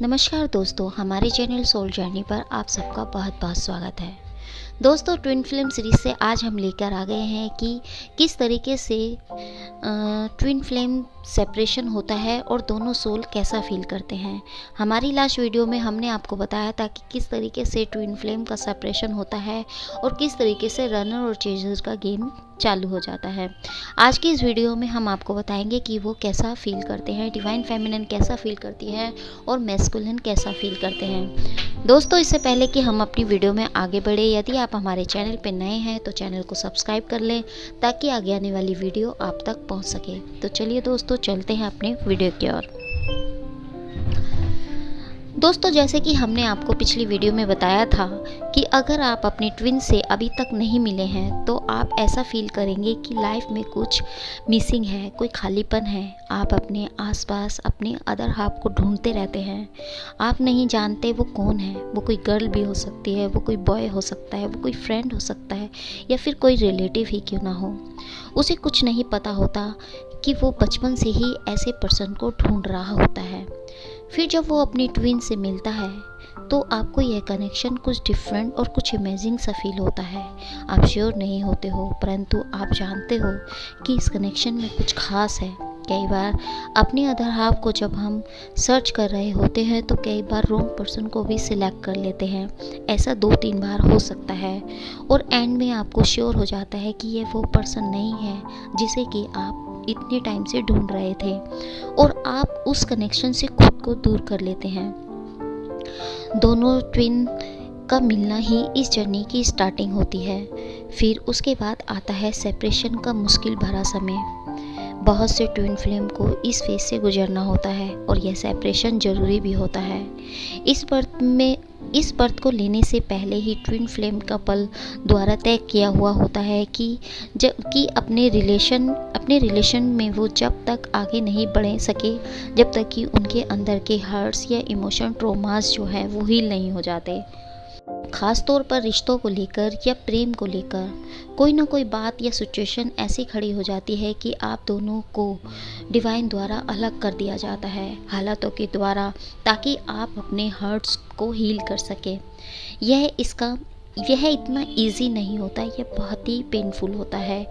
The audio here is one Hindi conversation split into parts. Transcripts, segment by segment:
नमस्कार दोस्तों, हमारे चैनल सोल जर्नी पर आप सबका बहुत बहुत स्वागत है। दोस्तों, ट्विन फिल्म सीरीज़ से आज हम लेकर आ गए हैं कि किस तरीके से ट्विन फ्लेम सेपरेशन होता है और दोनों सोल कैसा फील करते हैं। हमारी लास्ट वीडियो में हमने आपको बताया था कि किस तरीके से ट्विन फ्लेम का सेपरेशन होता है और किस तरीके से रनर और चेजर का गेम चालू हो जाता है। आज की इस वीडियो में हम आपको बताएंगे कि वो कैसा फील करते हैं, डिवाइन फेमिनिन कैसा फील करती है और मैस्कुलिन कैसा फील करते हैं। दोस्तों, इससे पहले कि हम अपनी वीडियो में आगे बढ़े, यदि आप हमारे चैनल पर नए हैं तो चैनल को सब्सक्राइब कर लें ताकि आगे आने वाली वीडियो आप तक पहुंच सके। तो चलिए दोस्तों, चलते हैं अपने वीडियो की ओर। दोस्तों, जैसे कि हमने आपको पिछली वीडियो में बताया था कि अगर आप अपनी ट्विन से अभी तक नहीं मिले हैं तो आप ऐसा फील करेंगे कि लाइफ में कुछ मिसिंग है, कोई खालीपन है। आप अपने आसपास अपने अदर हाफ को ढूंढते रहते हैं। आप नहीं जानते वो कौन है। वो कोई गर्ल भी हो सकती है, वो कोई बॉय हो सकता है, वो कोई फ्रेंड हो सकता है या फिर कोई रिलेटिव ही क्यों ना हो। उसे कुछ नहीं पता होता कि वो बचपन से ही ऐसे पर्सन को ढूंढ रहा होता है। फिर जब वो अपनी ट्विन से मिलता है तो आपको यह कनेक्शन कुछ डिफरेंट और कुछ अमेजिंग सा फील होता है। आप श्योर नहीं होते हो, परंतु आप जानते हो कि इस कनेक्शन में कुछ खास है। कई बार अपने अदर हाफ को जब हम सर्च कर रहे होते हैं तो कई बार रॉन्ग पर्सन को भी सिलेक्ट कर लेते हैं। ऐसा 2-3 बार हो सकता है और एंड में आपको श्योर हो जाता है कि ये वो पर्सन नहीं है जिसे कि आप इतने टाइम से ढूंढ रहे थे और आप उस कनेक्शन से खुद को दूर कर लेते हैं। दोनों ट्विन का मिलना ही इस जर्नी की स्टार्टिंग होती है। फिर उसके बाद आता है सेपरेशन का मुश्किल भरा समय। बहुत से ट्विन फ्लेम को इस फेज से गुजरना होता है और यह सेपरेशन ज़रूरी भी होता है। इस बर्थ को लेने से पहले ही ट्विन फ्लेम कपल द्वारा तय किया हुआ होता है कि अपने रिलेशन में वो जब तक आगे नहीं बढ़ सके जब तक कि उनके अंदर के हर्ट्स या इमोशन ट्रॉमास जो है वो हील नहीं हो जाते। खास तौर पर रिश्तों को लेकर या प्रेम को लेकर कोई ना कोई बात या सिचुएशन ऐसी खड़ी हो जाती है कि आप दोनों को डिवाइन द्वारा अलग कर दिया जाता है, हालातों के द्वारा, ताकि आप अपने हर्ट्स को हील कर सके। यह इतना इजी नहीं होता, यह बहुत ही पेनफुल होता है।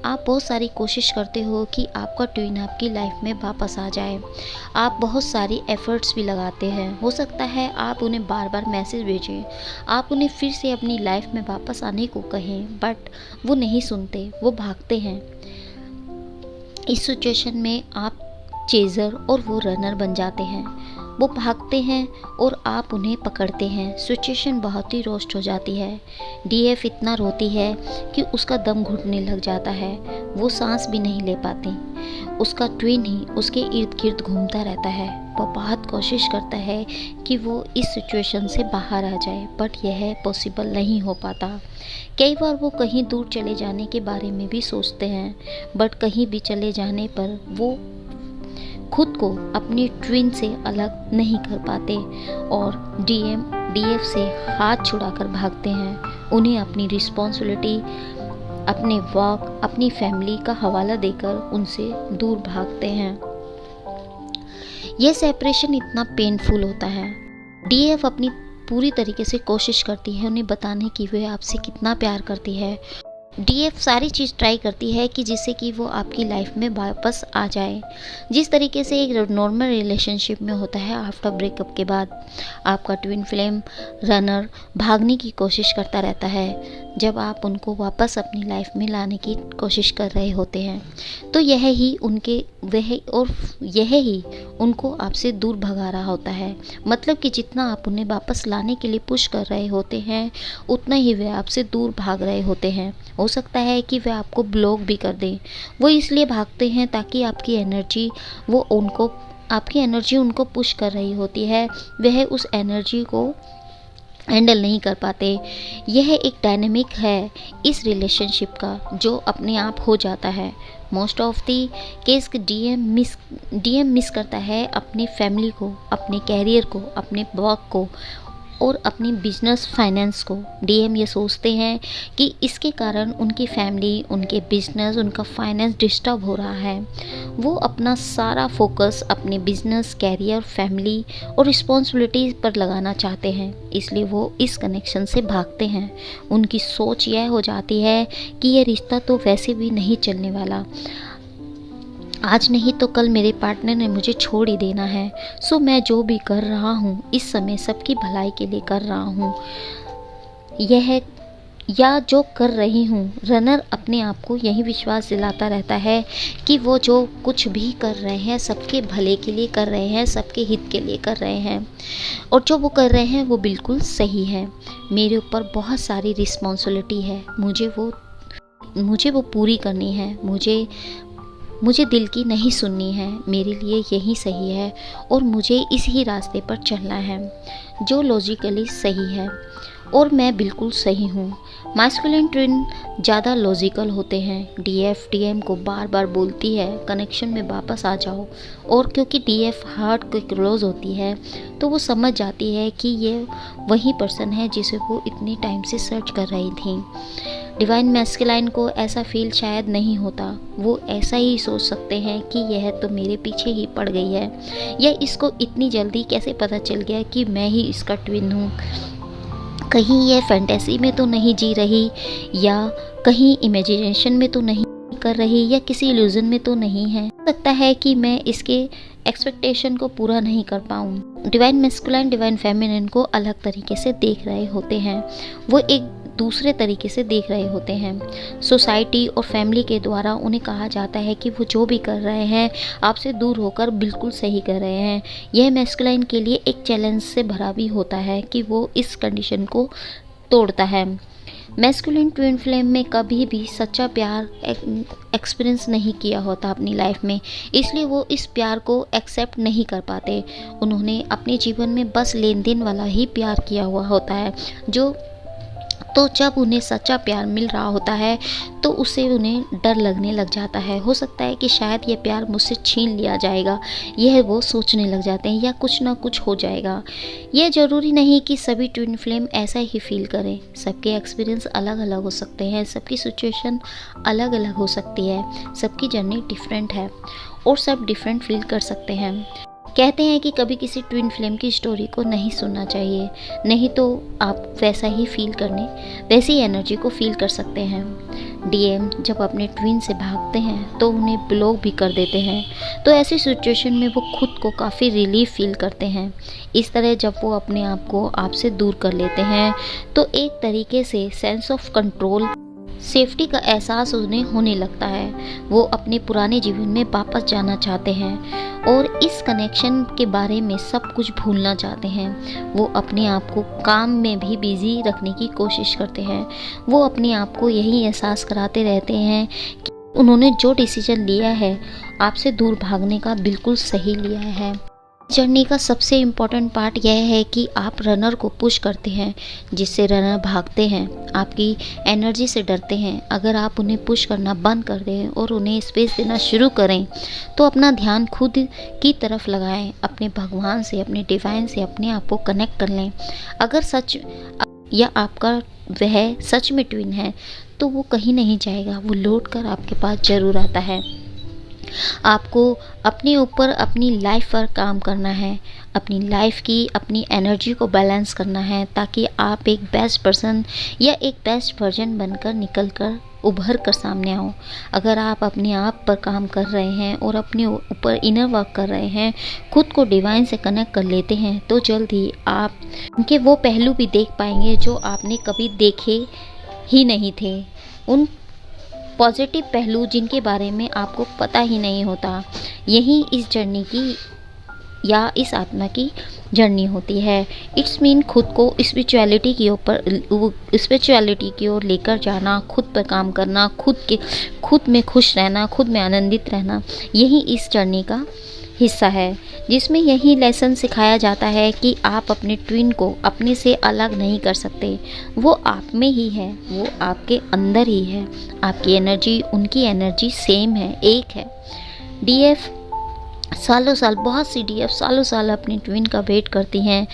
आप बहुत सारी कोशिश करते हो कि आपका ट्विन आपकी लाइफ में वापस आ जाए। आप बहुत सारी एफर्ट्स भी लगाते हैं। हो सकता है आप उन्हें बार बार मैसेज भेजें, आप उन्हें फिर से अपनी लाइफ में वापस आने को कहें, बट वो नहीं सुनते, वो भागते हैं। इस सिचुएशन में आप चेजर और वो रनर बन जाते हैं। वो भागते हैं और आप उन्हें पकड़ते हैं। सिचुएशन बहुत ही रोस्ट हो जाती है। डीएफ इतना रोती है कि उसका दम घुटने लग जाता है। वो सांस भी नहीं ले पाती। उसका ट्विन ही उसके इर्द गिर्द घूमता रहता है। वो बहुत कोशिश करता है कि वो इस सिचुएशन से बाहर आ जाए, बट यह पॉसिबल नहीं हो पाता। कई बार वो कहीं दूर चले जाने के बारे में भी सोचते हैं, बट कहीं भी चले जाने पर वो खुद को अपनी ट्विन से अलग नहीं कर पाते और डीएफ से हाथ छुड़ाकर भागते हैं। उन्हें अपनी रिस्पॉन्सिबिलिटी, अपने वर्क, अपनी फैमिली का हवाला देकर उनसे दूर भागते हैं। यह सेपरेशन इतना पेनफुल होता है। डीएफ अपनी पूरी तरीके से कोशिश करती है उन्हें बताने की वह आपसे कितना प्यार करती है। डीएफ सारी चीज़ ट्राई करती है कि जिससे कि वो आपकी लाइफ में वापस आ जाए। जिस तरीके से एक नॉर्मल रिलेशनशिप में होता है, आफ्टर ब्रेकअप के बाद आपका ट्विन फ्लेम रनर भागने की कोशिश करता रहता है जब आप उनको वापस अपनी लाइफ में लाने की कोशिश कर रहे होते हैं। तो यह ही उनको आपसे दूर भगा रहा होता है। मतलब कि जितना आप उन्हें वापस लाने के लिए पुश कर रहे होते हैं उतना ही वे आपसे दूर भाग रहे होते हैं। हो सकता है कि वे आपको ब्लॉक भी कर दें। वो इसलिए भागते हैं ताकि आपकी एनर्जी उनको पुश कर रही होती है। वह उस एनर्जी को हैंडल नहीं कर पाते। यह एक डायनेमिक है इस रिलेशनशिप का जो अपने आप हो जाता है। Most of the case DM miss करता है अपनी फैमिली को, अपने कैरियर को, अपने वर्क को और अपनी बिजनेस फाइनेंस को। डीएम ये सोचते हैं कि इसके कारण उनकी फैमिली, उनके बिजनेस, उनका फाइनेंस डिस्टर्ब हो रहा है। वो अपना सारा फोकस अपने बिजनेस, कैरियर, फैमिली और रिस्पॉन्सिबिलिटीज़ पर लगाना चाहते हैं, इसलिए वो इस कनेक्शन से भागते हैं। उनकी सोच यह हो जाती है कि ये रिश्ता तो वैसे भी नहीं चलने वाला, आज नहीं तो कल मेरे पार्टनर ने मुझे छोड़ ही देना है। सो मैं जो भी कर रहा हूँ इस समय सबकी भलाई के लिए कर रहा हूँ, यह या जो कर रही हूँ। रनर अपने आप को यही विश्वास दिलाता रहता है कि वो जो कुछ भी कर रहे हैं सबके भले के लिए कर रहे हैं, सबके हित के लिए कर रहे हैं, और जो वो कर रहे हैं वो बिल्कुल सही है। मेरे ऊपर बहुत सारी रिस्पॉन्सिबिलिटी है, मुझे वो पूरी करनी है। मुझे दिल की नहीं सुननी है, मेरे लिए यही सही है और मुझे इसी रास्ते पर चलना है जो लॉजिकली सही है, और मैं बिल्कुल सही हूँ। मैस्कुलिन ट्विन ज़्यादा लॉजिकल होते हैं। डीएफ डीएम को बार बार बोलती है कनेक्शन में वापस आ जाओ, और क्योंकि डीएफ हार्ट के क्लोज होती है तो वो समझ जाती है कि ये वही पर्सन है जिसे वो इतने टाइम से सर्च कर रही थी। डिवाइन मैस्कुलाइन को ऐसा फील शायद नहीं होता, वो ऐसा ही सोच सकते हैं कि यह तो मेरे पीछे ही पड़ गई है, या इसको इतनी जल्दी कैसे पता चल गया कि मैं ही इसका ट्विन हूँ। कहीं ये फैंटेसी में तो नहीं जी रही, या कहीं इमेजिनेशन में तो नहीं कर रही, या किसी इल्यूजन में तो नहीं है। लगता है कि मैं इसके एक्सपेक्टेशन को पूरा नहीं कर पाऊँ। डिवाइन मैस्कुलाइन डिवाइन फेमिनिन को अलग तरीके से देख रहे होते हैं, वो एक दूसरे तरीके से देख रहे होते हैं। सोसाइटी और फैमिली के द्वारा उन्हें कहा जाता है कि वो जो भी कर रहे हैं आपसे दूर होकर बिल्कुल सही कर रहे हैं। यह मैस्कुलाइन के लिए एक चैलेंज से भरा भी होता है कि वो इस कंडीशन को तोड़ता है। मैस्कुलिन ट्विन फ्लेम में कभी भी सच्चा प्यार एक्सपीरियंस नहीं किया होता अपनी लाइफ में, इसलिए वो इस प्यार को एक्सेप्ट नहीं कर पाते। उन्होंने अपने जीवन में बस लेन देन वाला ही प्यार किया हुआ होता है, तो जब उन्हें सच्चा प्यार मिल रहा होता है तो उससे उन्हें डर लगने लग जाता है। हो सकता है कि शायद ये प्यार मुझसे छीन लिया जाएगा, यह वो सोचने लग जाते हैं, या कुछ ना कुछ हो जाएगा। यह ज़रूरी नहीं कि सभी ट्विन फ्लेम ऐसा ही फील करें, सबके एक्सपीरियंस अलग अलग हो सकते हैं, सबकी सिचुएशन अलग अलग हो सकती है, सबकी जर्नी डिफरेंट है और सब डिफरेंट फील कर सकते हैं। कहते हैं कि कभी किसी ट्विन फ्लेम की स्टोरी को नहीं सुनना चाहिए, नहीं तो आप वैसा ही वैसी एनर्जी को फील कर सकते हैं। डीएम जब अपने ट्विन से भागते हैं तो उन्हें ब्लॉक भी कर देते हैं, तो ऐसी सिचुएशन में वो खुद को काफ़ी रिलीफ फील करते हैं। इस तरह जब वो अपने आप को आपसे दूर कर लेते हैं तो एक तरीके से सेंस ऑफ कंट्रोल, सेफ्टी का एहसास उन्हें होने लगता है। वो अपने पुराने जीवन में वापस जाना चाहते हैं और इस कनेक्शन के बारे में सब कुछ भूलना चाहते हैं। वो अपने आप को काम में भी बिजी रखने की कोशिश करते हैं। वो अपने आप को यही एहसास कराते रहते हैं कि उन्होंने जो डिसीजन लिया है आपसे दूर भागने का बिल्कुल सही लिया है। जर्नी का सबसे इम्पॉर्टेंट पार्ट यह है कि आप रनर को पुश करते हैं, जिससे रनर भागते हैं, आपकी एनर्जी से डरते हैं। अगर आप उन्हें पुश करना बंद कर दें और उन्हें स्पेस देना शुरू करें तो अपना ध्यान खुद की तरफ लगाएं, अपने भगवान से, अपने डिवाइन से अपने आप को कनेक्ट कर लें। अगर सच या आपका वह सच में ट्विन है तो वो कहीं नहीं जाएगा, वो लौट कर आपके पास ज़रूर आता है। आपको अपने ऊपर, अपनी लाइफ पर काम करना है, अपनी लाइफ की, अपनी एनर्जी को बैलेंस करना है, ताकि आप एक बेस्ट पर्सन या एक बेस्ट वर्जन बनकर निकल कर उभर कर सामने आओ। अगर आप अपने आप पर काम कर रहे हैं और अपने ऊपर इनर वर्क कर रहे हैं, खुद को डिवाइन से कनेक्ट कर लेते हैं, तो जल्द ही आप उनके वो पहलू भी देख पाएंगे जो आपने कभी देखे ही नहीं थे, उन पॉजिटिव पहलू जिनके बारे में आपको पता ही नहीं होता। यही इस जर्नी की या इस आत्मा की जर्नी होती है। इट्स मीन खुद को स्पिरिचुअलिटी की ओर लेकर जाना, खुद पर काम करना, खुद में खुश रहना, खुद में आनंदित रहना, यही इस जर्नी का हिस्सा है, जिसमें यही लेसन सिखाया जाता है कि आप अपने ट्विन को अपने से अलग नहीं कर सकते। वो आप में ही है, वो आपके अंदर ही है। आपकी एनर्जी उनकी एनर्जी सेम है, एक है। डीएफ सालों साल बहुत सी डीएफ सालों साल अपनी ट्विन का वेट करती हैं,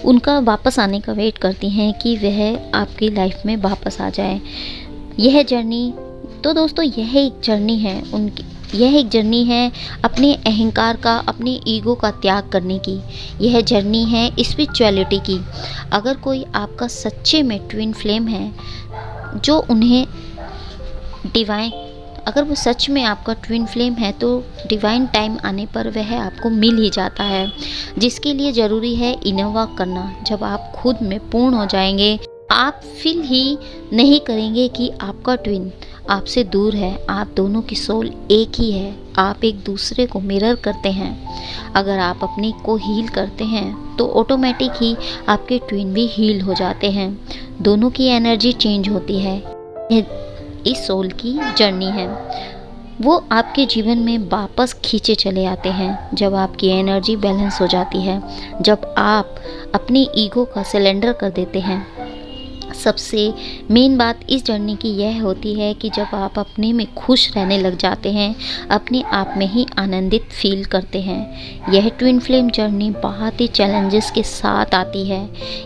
उनका वापस आने का वेट करती हैं कि वह आपकी लाइफ में वापस आ जाए। यह जर्नी, तो दोस्तों यह एक जर्नी है उनकी, यह एक जर्नी है अपने अहंकार का, अपने ईगो का त्याग करने की। यह जर्नी है स्पिरिचुअलिटी की। अगर कोई आपका सच्चे में ट्विन फ्लेम है, जो उन्हें डिवाइन, अगर वो सच में आपका ट्विन फ्लेम है तो डिवाइन टाइम आने पर वह आपको मिल ही जाता है, जिसके लिए ज़रूरी है इनर वर्क करना। जब आप खुद में पूर्ण हो जाएंगे, आप फील ही नहीं करेंगे कि आपका ट्विन आपसे दूर है। आप दोनों की सोल एक ही है, आप एक दूसरे को मिरर करते हैं। अगर आप अपने को हील करते हैं तो ऑटोमेटिक ही आपके ट्विन भी हील हो जाते हैं। दोनों की एनर्जी चेंज होती है। यह इस सोल की जर्नी है। वो आपके जीवन में वापस खींचे चले आते हैं जब आपकी एनर्जी बैलेंस हो जाती है, जब आप अपनी ईगो का सिलेंडर कर देते हैं। सबसे मेन बात इस जर्नी की यह होती है कि जब आप अपने में खुश रहने लग जाते हैं, अपने आप में ही आनंदित फील करते हैं। यह ट्विन फ्लेम जर्नी बहुत ही चैलेंजेस के साथ आती है।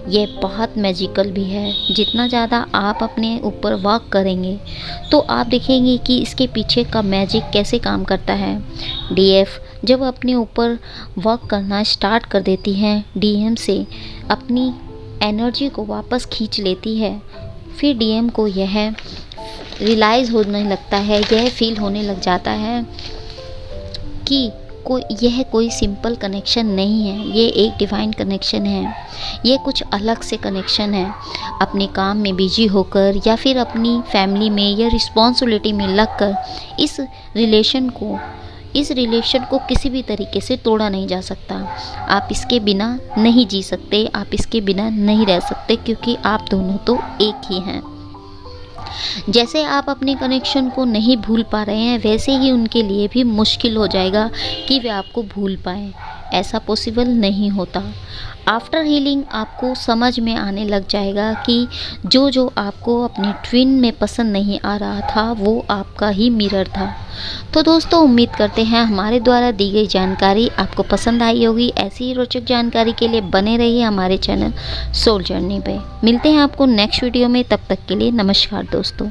यह बहुत मैजिकल भी है। जितना ज़्यादा आप अपने ऊपर वर्क करेंगे तो आप देखेंगे कि इसके पीछे का मैजिक कैसे काम करता है। डीएफ जब अपने ऊपर वर्क करना स्टार्ट कर देती हैं, डीएम से अपनी एनर्जी को वापस खींच लेती है। फिर डीएम को यह रियलाइज़ होने लगता है, यह फील होने लग जाता है कि यह कोई सिंपल कनेक्शन नहीं है, ये एक डिवाइन कनेक्शन है। ये कुछ अलग से कनेक्शन है। अपने काम में बिजी होकर या फिर अपनी फैमिली में या रिस्पॉन्सिबिलिटी में लगकर इस रिलेशन को किसी भी तरीके से तोड़ा नहीं जा सकता। आप इसके बिना नहीं जी सकते, आप इसके बिना नहीं रह सकते, क्योंकि आप दोनों तो एक ही हैं। जैसे आप अपने कनेक्शन को नहीं भूल पा रहे हैं, वैसे ही उनके लिए भी मुश्किल हो जाएगा कि वे आपको भूल पाएँ। ऐसा पॉसिबल नहीं होता। आफ्टर हीलिंग आपको समझ में आने लग जाएगा कि जो आपको अपनी ट्विन में पसंद नहीं आ रहा था, वो आपका ही मिरर था। तो दोस्तों, उम्मीद करते हैं हमारे द्वारा दी गई जानकारी आपको पसंद आई होगी। ऐसी ही रोचक जानकारी के लिए बने रहिए हमारे चैनल सोल जर्नी पे। मिलते हैं आपको नेक्स्ट वीडियो में, तब तक के लिए नमस्कार दोस्तों।